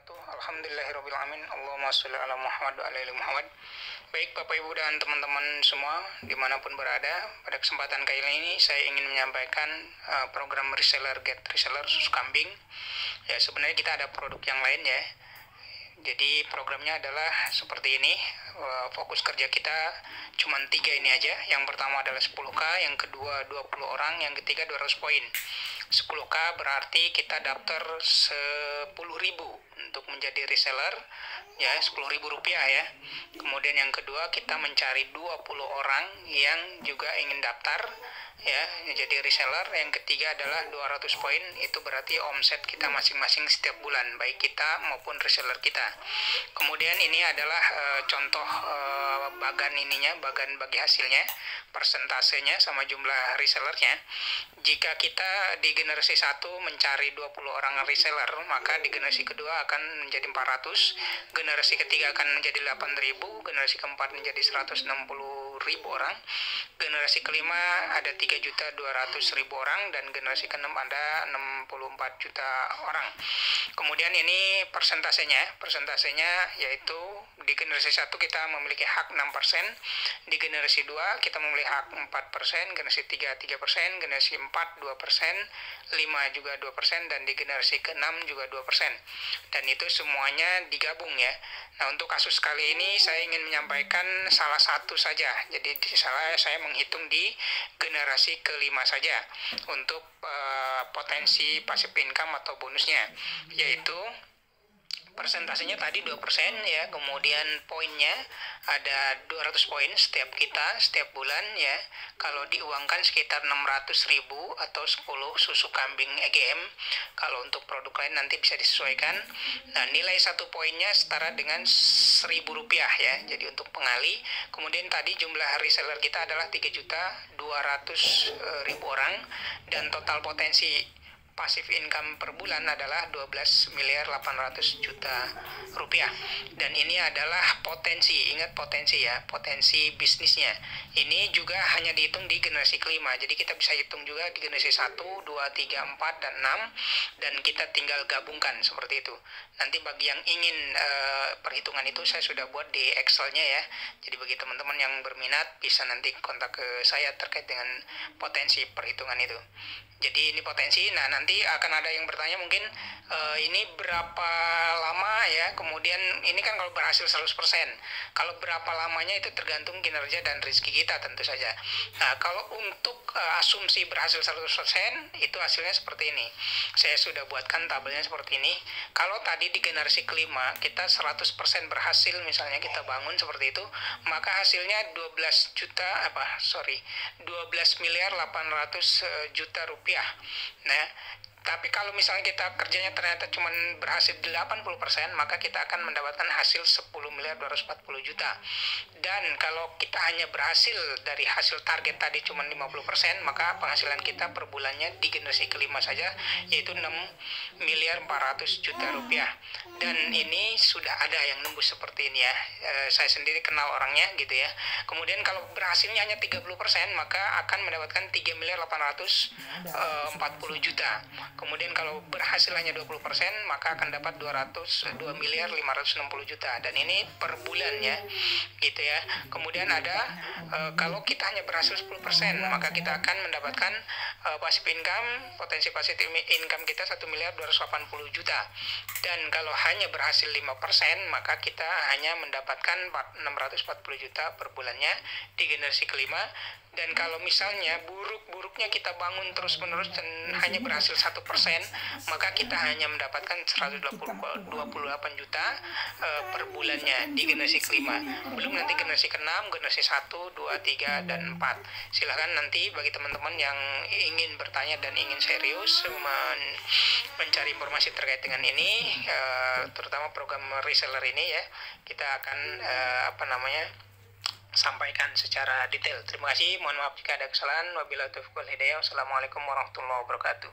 wabarakatuh. Alhamdulillahirrahmanirrahim. Allahumma sholli ala Muhammad wa ala ali Muhammad. Baik Bapak Ibu dan teman-teman semua dimanapun berada, pada kesempatan kali ini saya ingin menyampaikan program reseller get reseller susu kambing. Ya, sebenarnya kita ada produk yang lain ya. Jadi programnya adalah seperti ini. Fokus kerja kita cuma 3 ini aja. Yang pertama adalah 10K, yang kedua 20 orang, yang ketiga 200 poin. 10K berarti kita daftar 10.000 untuk menjadi reseller ya, 10.000 rupiah ya. Kemudian yang kedua kita mencari 20 orang yang juga ingin daftar ya menjadi reseller. Yang ketiga adalah 200 poin, itu berarti omset kita masing-masing setiap bulan, baik kita maupun reseller kita. Kemudian ini adalah contoh bagan bagan bagi hasilnya, persentasenya sama jumlah resellernya. Jika kita di generasi 1 mencari 20 orang reseller, maka di generasi kedua akan menjadi 400, generasi ketiga akan menjadi 8.000, generasi keempat menjadi 160.000 orang, generasi kelima ada 3.200.000 orang, dan generasi keenam ada 64 juta orang. Kemudian ini persentasenya yaitu di generasi 1 kita memiliki hak 6%, di generasi 2 kita memiliki hak 4%, generasi 3 3%, generasi 4 2%, 5 juga 2%, dan di generasi ke-6 juga 2%. Dan itu semuanya digabung ya. Nah, untuk kasus kali ini saya ingin menyampaikan salah satu saja. Jadi saya menghitung di generasi ke-5 saja untuk potensi passive income atau bonusnya, yaitu persentasenya tadi 2% ya, kemudian poinnya ada 200 poin setiap bulan ya. Kalau diuangkan sekitar 600.000 atau 10 susu kambing EGM. Kalau untuk produk lain nanti bisa disesuaikan. Nah, nilai satu poinnya setara dengan 1.000 rupiah ya. Jadi untuk pengali. Kemudian tadi jumlah reseller kita adalah 3.200.000 orang, dan total potensi passive income per bulan adalah 12.800.000.000 rupiah. Dan ini adalah potensi, ingat potensi ya, potensi bisnisnya. Ini juga hanya dihitung di generasi kelima. Jadi kita bisa hitung juga di generasi 1, 2, 3, 4, dan 6, dan kita tinggal gabungkan seperti itu. Nanti bagi yang ingin perhitungan itu saya sudah buat di Excel-nya ya. Jadi bagi teman-teman yang berminat bisa nanti kontak ke saya terkait dengan potensi perhitungan itu. Jadi ini potensi. Nah, nanti akan ada yang bertanya mungkin ini berapa lama ya, kemudian ini kan kalau berhasil 100%, kalau berapa lamanya itu tergantung kinerja dan rezeki kita tentu saja. Nah, kalau untuk asumsi berhasil 100% itu hasilnya seperti ini. Saya sudah buatkan tabelnya seperti ini. Kalau tadi di generasi kelima kita 100% berhasil, misalnya kita bangun seperti itu, maka hasilnya 12.800.000.000 rupiah. Nah, tapi kalau misalnya kita kerjanya ternyata cuma berhasil 80%, maka kita akan mendapatkan hasil 10.240.000.000. Dan kalau kita hanya berhasil dari hasil target tadi cuma 50%, maka penghasilan kita per bulannya di generasi kelima saja yaitu 6.400.000.000 rupiah. Dan ini sudah ada yang nembus seperti ini ya. Saya sendiri kenal orangnya gitu ya. Kemudian kalau berhasilnya hanya 30%, maka akan mendapatkan 3.840.000.000. Kemudian kalau berhasil hanya 20%, maka akan dapat 2.560.000.000. Dan ini per bulan ya, gitu ya. Kemudian ada kalau kita hanya berhasil 10%, maka kita akan mendapatkan passive income, potensi passive income kita 1.280.000.000. Dan kalau hanya berhasil 5%, maka kita hanya mendapatkan 640.000.000 per bulannya di generasi kelima. Dan kalau misalnya buruk-buruknya kita bangun terus-menerus dan hanya berhasil 1%, maka kita hanya mendapatkan 128 juta per bulannya di generasi kelima. Belum nanti generasi ke-6, generasi 1, 2, 3, dan 4. Silakan nanti bagi teman-teman yang ingin bertanya dan ingin serius mencari informasi terkait dengan ini, terutama program reseller ini ya, kita akan sampaikan secara detail. Terima kasih, mohon maaf jika ada kesalahan. Wabillahi taufiq wal hidayah. Wassalamualaikum warahmatullahi wabarakatuh.